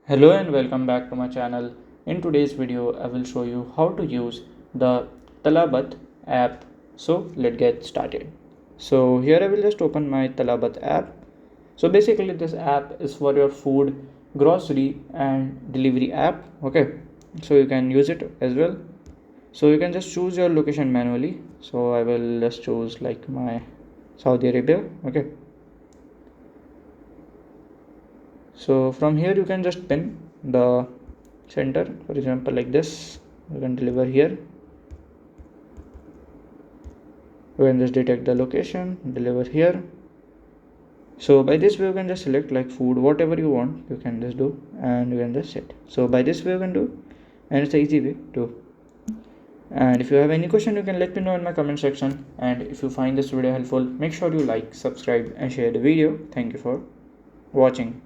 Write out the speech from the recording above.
Hello and welcome back to my channel. In today's video, I will show you how to use the talabat app. So let's get started. So here I will just open my talabat app. So basically this app is for your food, grocery and delivery app. Okay, so you can use it as well. So you can just choose your location manually. So I will just choose like my Saudi Arabia. Okay, so from here you can just pin the center, for example like this. You can deliver here. You can just detect the location, deliver here. So by this way you can just select like food, whatever you want you can just do, and you can just set. So by this way you can do, and it's an easy way to. And if you have any question you can let me know in my comment section, and if you find this video helpful make sure you like, subscribe and share the video. Thank you for watching.